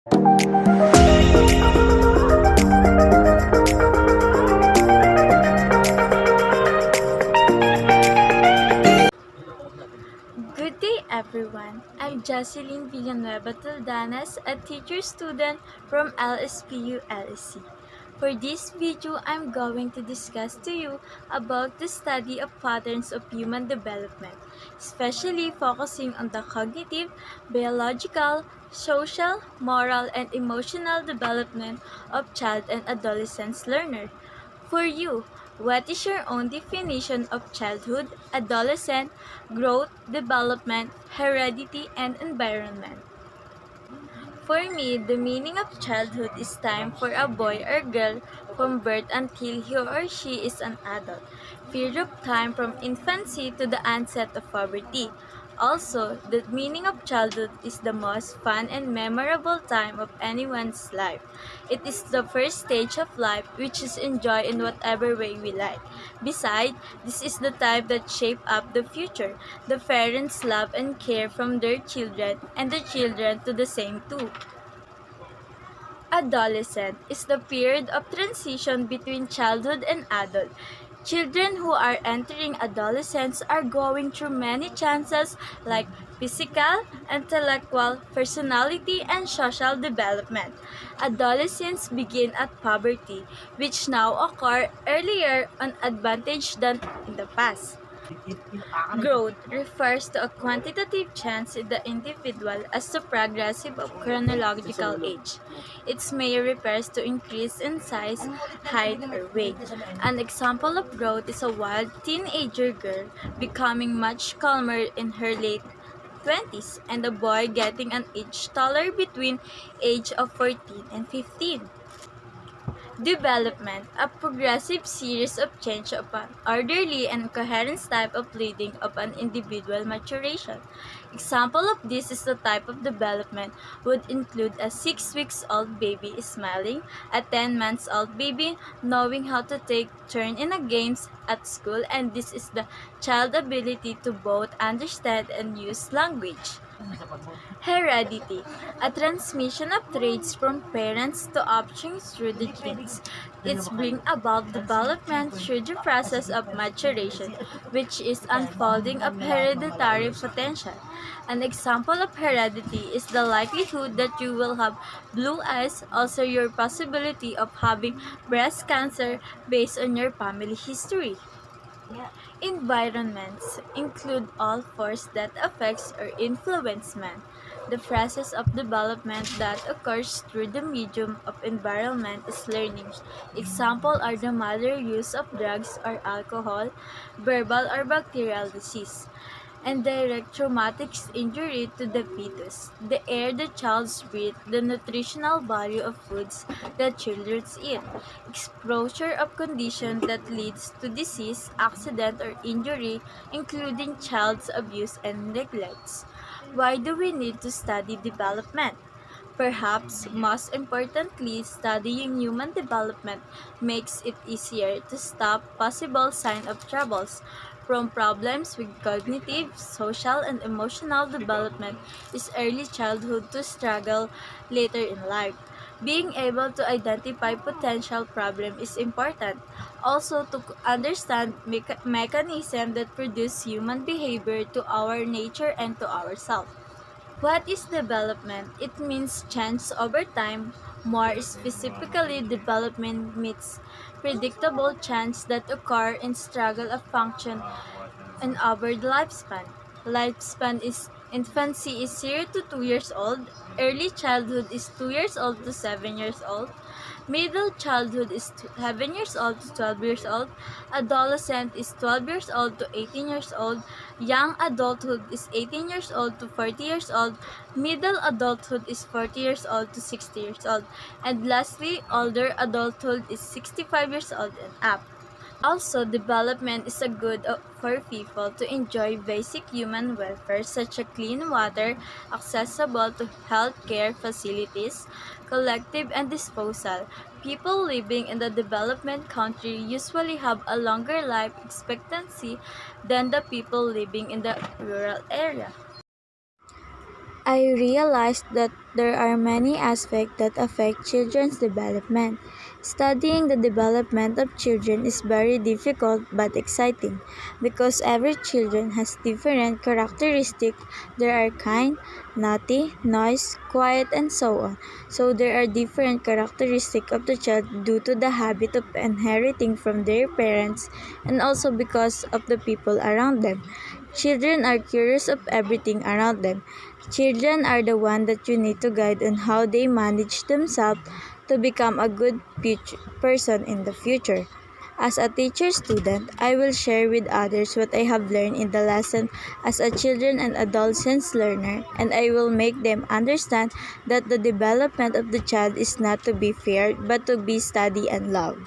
Good day, everyone. I'm Jocelyn Villanueva Tuldanas, a teacher student from LSPU LSC. For this video, I'm going to discuss to you about the study of patterns of human development, especially focusing on the cognitive, biological, social, moral, and emotional development of child and adolescent learner. For you, what is your own definition of childhood, adolescent, growth, development, heredity, and environment? For me, the meaning of childhood is time for a boy or girl from birth until he or she is an adult. Period of time from infancy to the onset of puberty. Also, the meaning of childhood is the most fun and memorable time of anyone's life. It is the first stage of life which is enjoyed in whatever way we like. Besides, this is the time that shape up the future. The parents love and care from their children and the children to the same too. Adolescent is the period of transition between childhood and adult. Children who are entering adolescence are going through many chances like physical, intellectual, personality, and social development. Adolescents begin at puberty, which now occur earlier on advantage than in the past. Growth refers to a quantitative change in the individual as to progressive of chronological age. It may refers to increase in size, height, or weight. An example of growth is a wild teenager girl becoming much calmer in her late 20s and a boy getting an inch taller between age of 14 and 15. Development, a progressive series of change of an orderly and coherent type of leading of an individual maturation. Example of this is the type of development would include a 6 weeks old baby smiling, a 10 months old baby knowing how to take turn in a games at school, and this is the child ability to both understand and use language. Heredity, a transmission of traits from parents to offspring through the genes. It brings about development through the process of maturation, which is unfolding of hereditary potential. An example of heredity is the likelihood that you will have blue eyes, also your possibility of having breast cancer based on your family history. Environments include all force that affects or influence man. The process of development that occurs through the medium of environment is learning. Example are the mother use of drugs or alcohol, verbal or bacterial disease, and direct traumatic injury to the fetus, the air the child breathes, the nutritional value of foods that children eat, exposure of conditions that leads to disease, accident, or injury, including child's abuse and neglect. Why do we need to study development? Perhaps most importantly, studying human development makes it easier to stop possible signs of troubles. From problems with cognitive, social, and emotional development is early childhood to struggle later in life. Being able to identify potential problem is important. Also, to understand mechanisms that produce human behavior to our nature and to ourselves. What is development? It means change over time. More specifically, development means predictable change that occur in struggle of function and over the lifespan. Lifespan is infancy is 0 to 2 years old, early childhood is 2 years old to 7 years old, middle childhood is 7 years old to 12 years old, adolescent is 12 years old to 18 years old, young adulthood is 18 years old to 40 years old, middle adulthood is 40 years old to 60 years old, and lastly, older adulthood is 65 years old and up. Also, development is a good for people to enjoy basic human welfare such as clean water, accessible to health care facilities, collective and disposal. People living in the development country usually have a longer life expectancy than the people living in the rural area. I realized that there are many aspects that affect children's development. Studying the development of children is very difficult but exciting because every children has different characteristics. There are kind, naughty, noise, quiet, and so on. So there are different characteristics of the child due to the habit of inheriting from their parents and also because of the people around them. Children are curious of everything around them. Children are the one that you need to guide on how they manage themselves to become a good person in the future. As a teacher student, I will share with others what I have learned in the lesson as a children and adolescents learner, and I will make them understand that the development of the child is not to be feared but to be studied and loved.